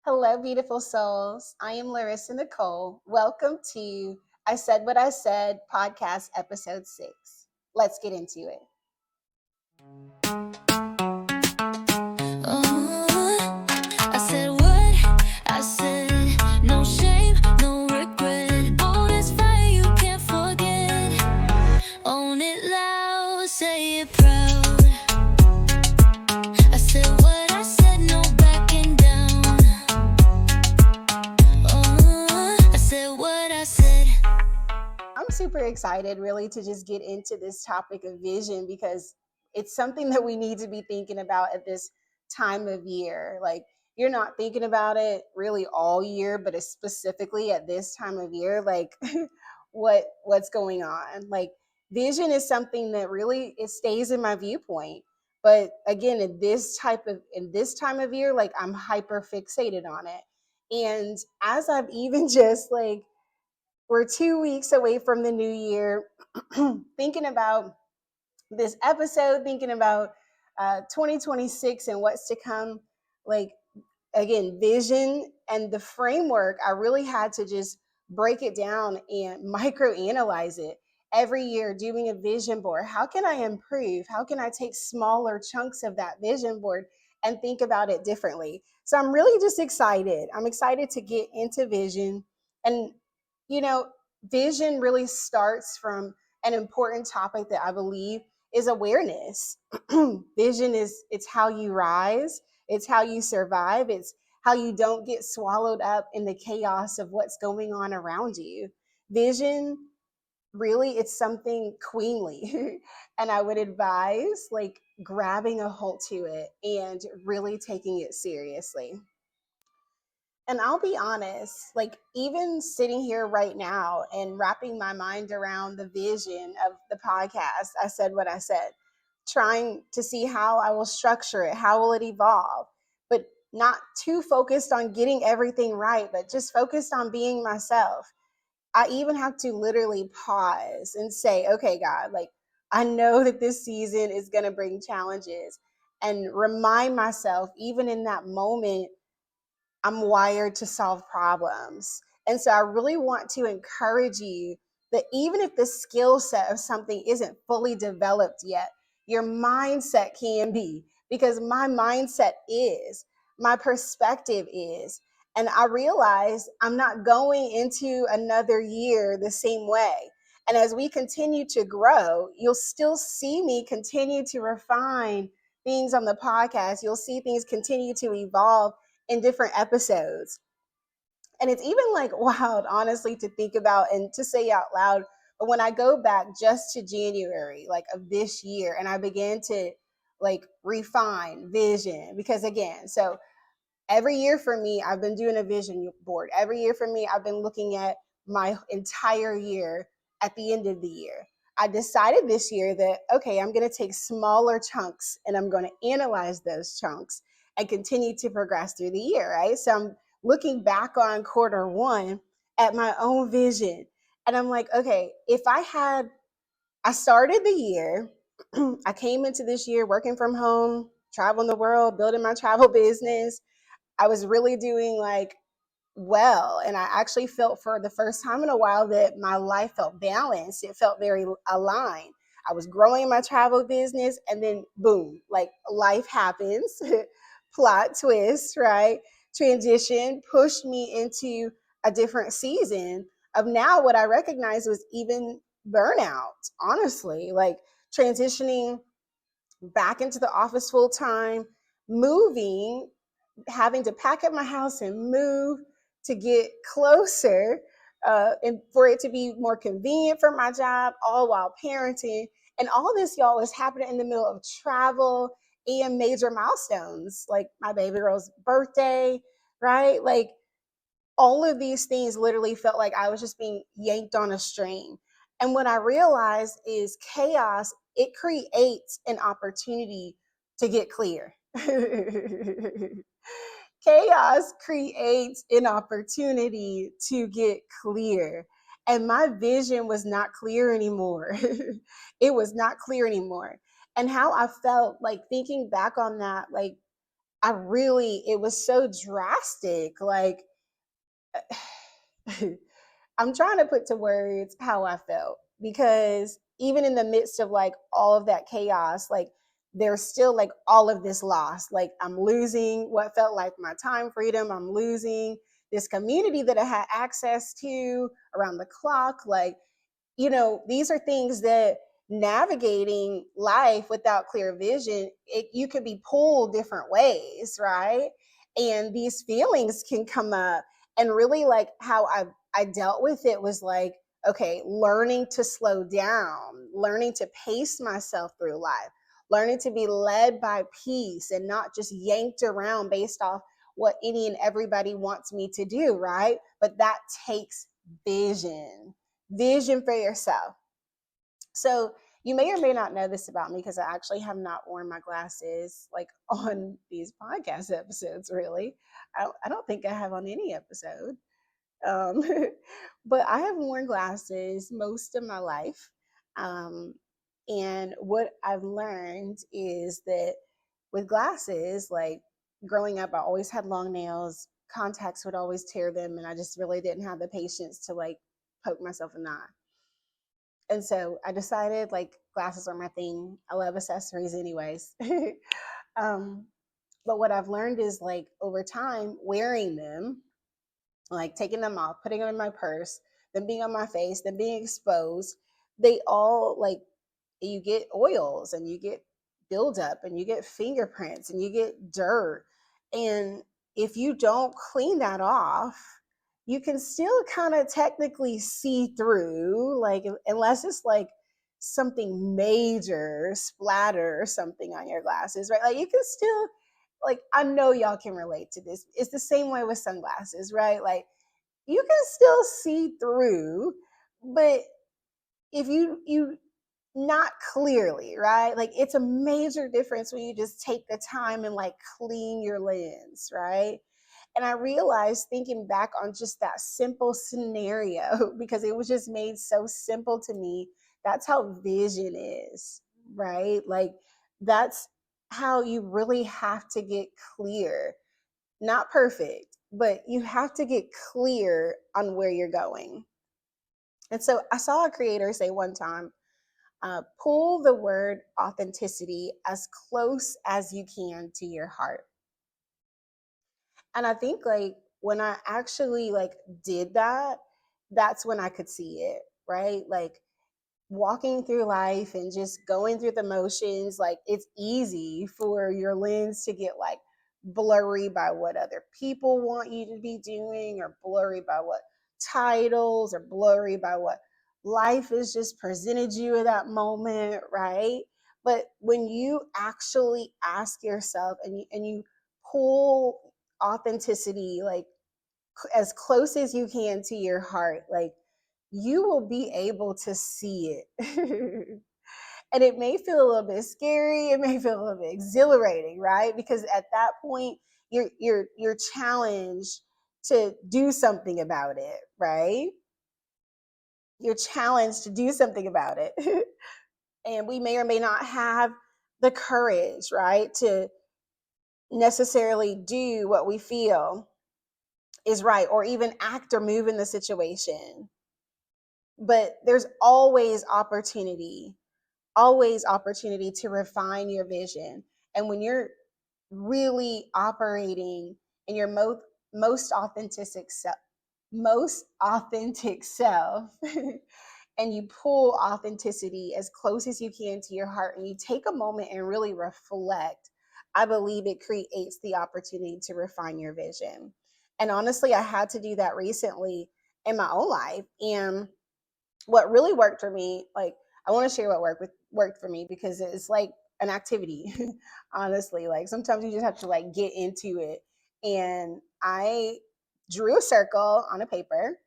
Hello, beautiful souls. I am Larissa Nicole. Welcome to I Said What I Said podcast episode 6. Let's get into it. I said what I said, no shame, no regret. Oh, this fire you can't forget. Own it loud, say it proud. I said what I said, no backing down. I said what I said. I'm super excited really to just get into this topic of vision because it's something that we need to be thinking about at this time of year. Like you're not thinking about it really all year, but it's specifically at this time of year, like what's going on. Like vision is something that really it stays in my viewpoint. But again, in this time of year, like I'm hyper fixated on it. And as I've even just like we're 2 weeks away from the new year, thinking about this episode, thinking about 2026 and what's to come. Like, again, vision and the framework, I really had to just break it down and micro analyze it every year, doing a vision board. How can I improve? How can I take smaller chunks of that vision board and think about it differently? So I'm really just excited. I'm excited to get into vision. And, you know, vision really starts from an important topic that I believe is awareness. Vision is it's how you rise, it's how you survive, it's how you don't get swallowed up in the chaos of what's going on around you. Vision really it's something queenly. And I would advise like grabbing a hold to it and really taking it seriously. And I'll be honest, like even sitting here right now and wrapping my mind around the vision of the podcast, I said what I said, trying to see how I will structure it, how will it evolve, but not too focused on getting everything right, but just focused on being myself. I even have to literally pause and say, okay, God, like I know that this season is going to bring challenges and remind myself, even in that moment, I'm wired to solve problems. And so I really want to encourage you that even if the skill set of something isn't fully developed yet, your mindset can be, because my mindset is, my perspective is. And I realize I'm not going into another year the same way. And as we continue to grow, you'll still see me continue to refine things on the podcast. You'll see things continue to evolve in different episodes. And it's even like wild, honestly, to think about and to say out loud. But when I go back just to January, like of this year, and I began to like refine vision, because again, so every year for me, I've been doing a vision board. Every year for me, I've been looking at my entire year at the end of the year. I decided this year that, okay, I'm going to take smaller chunks and I'm going to analyze those chunks and continue to progress through the year, right? So I'm looking back on quarter one at my own vision. And I'm like, okay, I started the year, I came into this year working from home, traveling the world, building my travel business. I was really doing like well. And I actually felt for the first time in a while that my life felt balanced. It felt very aligned. I was growing my travel business and then boom, like life happens, plot twist, right? Transition pushed me into a different season of now what I recognized was even burnout, honestly, like transitioning back into the office full time, moving, having to pack up my house and move to get closer and for it to be more convenient for my job, all while parenting. And all this, y'all, is happening in the middle of travel and major milestones, like my baby girl's birthday, right? Like all of these things literally felt like I was just being yanked on a string. And what I realized is chaos, it creates an opportunity to get clear. Chaos creates an opportunity to get clear. And my vision was not clear anymore. It was not clear anymore. And how I felt like thinking back on that, like it was so drastic. Like, I'm trying to put to words how I felt, because even in the midst of like all of that chaos, like there's still like all of this loss. Like I'm losing what felt like my time freedom. I'm losing this community that I had access to around the clock. Like, these are things that, navigating life without clear vision, you could be pulled different ways, right? And these feelings can come up. And really, like how I dealt with it was like, okay, learning to slow down, learning to pace myself through life, learning to be led by peace and not just yanked around based off what any and everybody wants me to do, right? But that takes vision for yourself. So you may or may not know this about me, because I actually have not worn my glasses like on these podcast episodes, really. I don't think I have on any episode. Um, but I have worn glasses most of my life. Um, and what I've learned is that with glasses, like growing up, I always had long nails, contacts would always tear them, and I just really didn't have the patience to like poke myself in the eye. And so I decided like glasses are my thing. I love accessories anyways. um, but what I've learned is like over time, wearing them, like taking them off, putting them in my purse, them being on my face, them being exposed, they all like, you get oils and you get buildup and you get fingerprints and you get dirt. And if you don't clean that off, you can still kind of technically see through, like, unless it's like something major splatter or something on your glasses, right? Like, you can still, like, I know y'all can relate to this. It's the same way with sunglasses, right? Like, you can still see through, but if you not clearly, right? Like, it's a major difference when you just take the time and like clean your lens, right? And I realized, thinking back on just that simple scenario, because it was just made so simple to me, that's how vision is, right? Like, that's how you really have to get clear. Not perfect, but you have to get clear on where you're going. And so I saw a creator say one time, pull the word authenticity as close as you can to your heart. And I think like when I actually like did that, that's when I could see it, right? Like, walking through life and just going through the motions, like it's easy for your lens to get like blurry by what other people want you to be doing, or blurry by what titles, or blurry by what life has just presented you at that moment, right? But when you actually ask yourself and you pull authenticity like as close as you can to your heart, like you will be able to see it. And it may feel a little bit scary, it may feel a little bit exhilarating, right? Because at that point, you're challenged to do something about it, right? You're challenged to do something about it. And we may or may not have the courage, right, to necessarily do what we feel is right, or even act or move in the situation. But there's always opportunity to refine your vision. And when you're really operating in your most authentic self, and you pull authenticity as close as you can to your heart, and you take a moment and really reflect, I believe it creates the opportunity to refine your vision. And honestly, I had to do that recently in my own life. And what really worked for me, like, I want to share what worked for me, because it's like an activity. Honestly, like sometimes you just have to like get into it. And I drew a circle on a paper.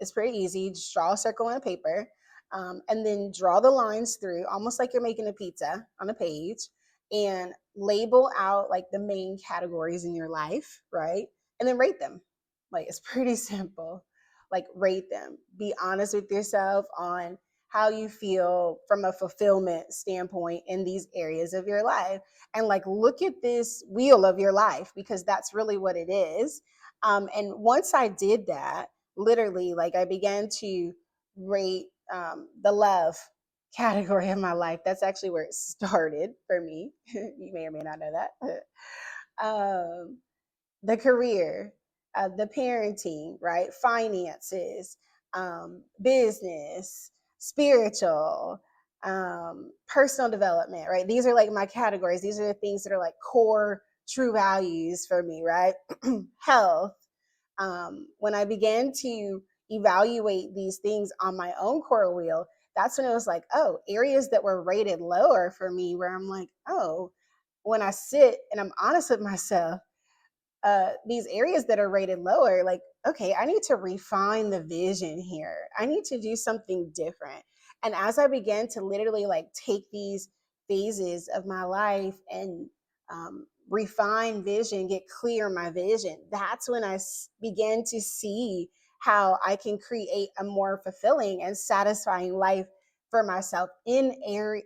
It's pretty easy. Just draw a circle on a paper, and then draw the lines through, almost like you're making a pizza on a page, and label out like the main categories in your life, right? And then rate them. Like, it's pretty simple. Like, rate them. Be honest with yourself on how you feel from a fulfillment standpoint in these areas of your life. And like, look at this wheel of your life, because that's really what it is. And once I did that, literally, like, I began to rate the love category of my life. That's actually where it started for me. You may or may not know that. um, the career, the parenting, right? Finances, business, spiritual, personal development, right? These are like my categories. These are the things that are like core true values for me, right? Health. When I began to evaluate these things on my own core wheel, that's when it was like, oh, areas that were rated lower for me, where I'm like, oh, when I sit and I'm honest with myself, these areas that are rated lower, like, okay, I need to refine the vision here. I need to do something different. And as I began to literally like take these phases of my life and refine vision, get clear my vision, that's when I began to see how I can create a more fulfilling and satisfying life for myself in every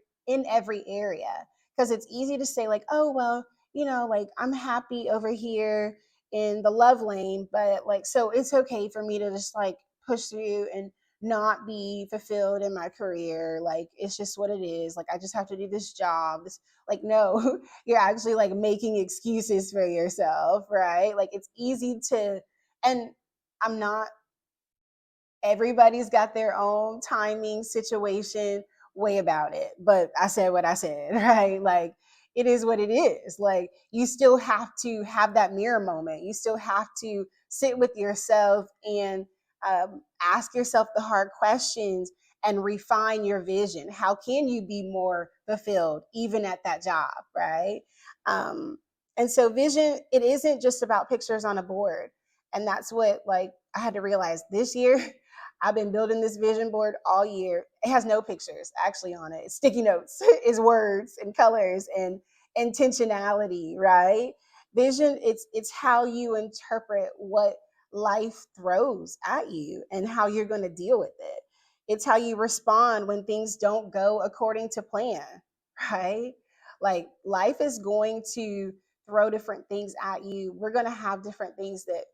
area. Because it's easy to say like, oh well, like, I'm happy over here in the love lane, but like, so it's okay for me to just like push through and not be fulfilled in my career. Like, it's just what it is. Like, I just have to do this job. Like, no, you're actually like making excuses for yourself, right? Like, it's easy to, and I'm not, everybody's got their own timing, situation, way about it. But I said what I said, right? Like, it is what it is. Like, you still have to have that mirror moment. You still have to sit with yourself and ask yourself the hard questions and refine your vision. How can you be more fulfilled even at that job, right? Um, and so vision, it isn't just about pictures on a board. And that's what, like, I had to realize this year. I've been building this vision board all year. It has no pictures actually on it. It's sticky notes, is words and colors and intentionality, right? Vision, it's how you interpret what life throws at you and how you're going to deal with it. It's how you respond when things don't go according to plan, right? Like, life is going to throw different things at you. We're going to have different things that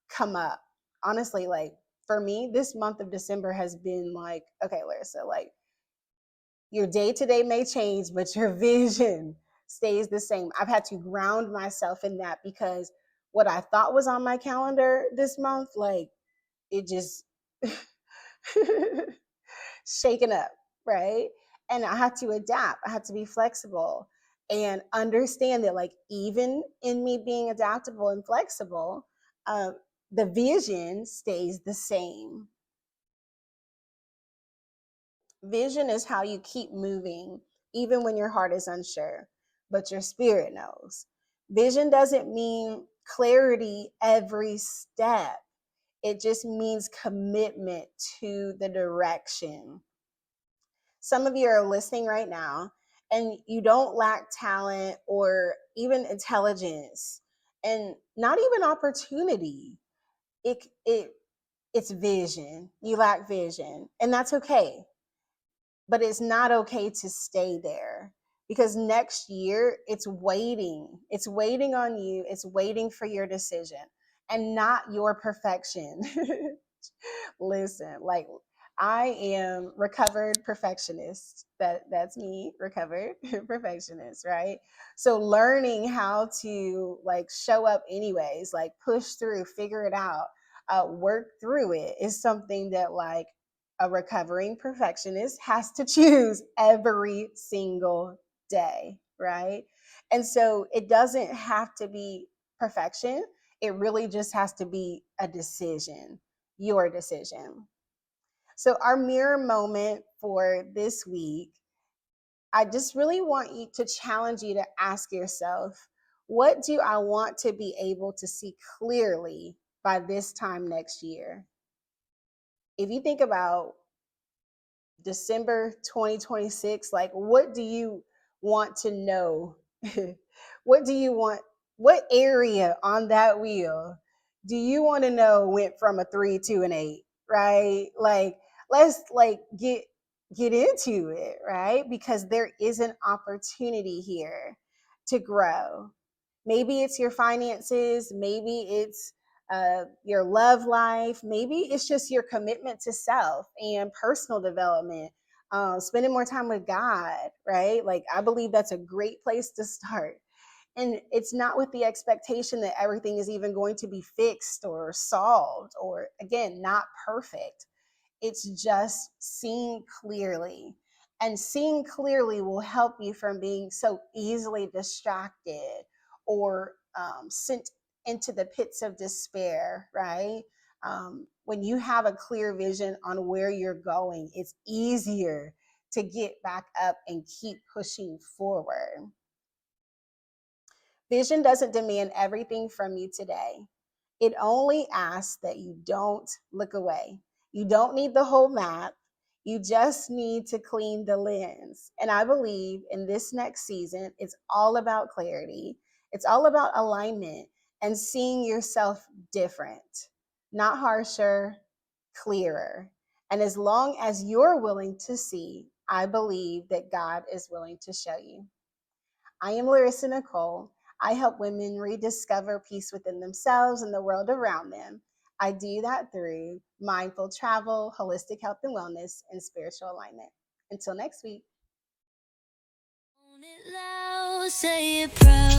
come up. Honestly, like, for me, this month of December has been like, okay, Larissa, like, your day to day may change, but your vision stays the same. I've had to ground myself in that, because what I thought was on my calendar this month, like, it just shaken up, right? And I had to adapt. I had to be flexible and understand that, like, even in me being adaptable and flexible, uh, the vision stays the same. Vision is how you keep moving, even when your heart is unsure, but your spirit knows. Vision doesn't mean clarity every step, it just means commitment to the direction. Some of you are listening right now and you don't lack talent or even intelligence and not even opportunity. It it's vision. You lack vision, and that's okay, but it's not okay to stay there, because next year it's waiting. It's waiting on you. It's waiting for your decision and not your perfection. Listen, like, I am recovered perfectionist. That's me, recovered perfectionist, right? So learning how to like show up anyways, like push through, figure it out, work through it, is something that like a recovering perfectionist has to choose every single day, right? And so it doesn't have to be perfection. It really just has to be a decision, your decision. So, our mirror moment for this week, I just really want you to challenge you to ask yourself, what do I want to be able to see clearly by this time next year? If you think about December 2026, like, what do you want to know? What do you want? What area on that wheel do you want to know went from a 3 to an 8, right? Like, let's like get get into it, right? Because there is an opportunity here to grow. Maybe it's your finances, maybe it's your love life, maybe it's just your commitment to self and personal development, spending more time with God, right? Like, I believe that's a great place to start. And it's not with the expectation that everything is even going to be fixed or solved or, again, not perfect. It's just seeing clearly. And seeing clearly will help you from being so easily distracted or sent into the pits of despair, right? When you have a clear vision on where you're going, it's easier to get back up and keep pushing forward. Vision doesn't demand everything from you today. It only asks that you don't look away. You don't need the whole map. You just need to clean the lens. And I believe in this next season, it's all about clarity. It's all about alignment and seeing yourself different, not harsher, clearer. And as long as you're willing to see, I believe that God is willing to show you. I am Larissa Nicole. I help women rediscover peace within themselves and the world around them. I do that through mindful travel, holistic health and wellness, and spiritual alignment. Until next week. Say it proud.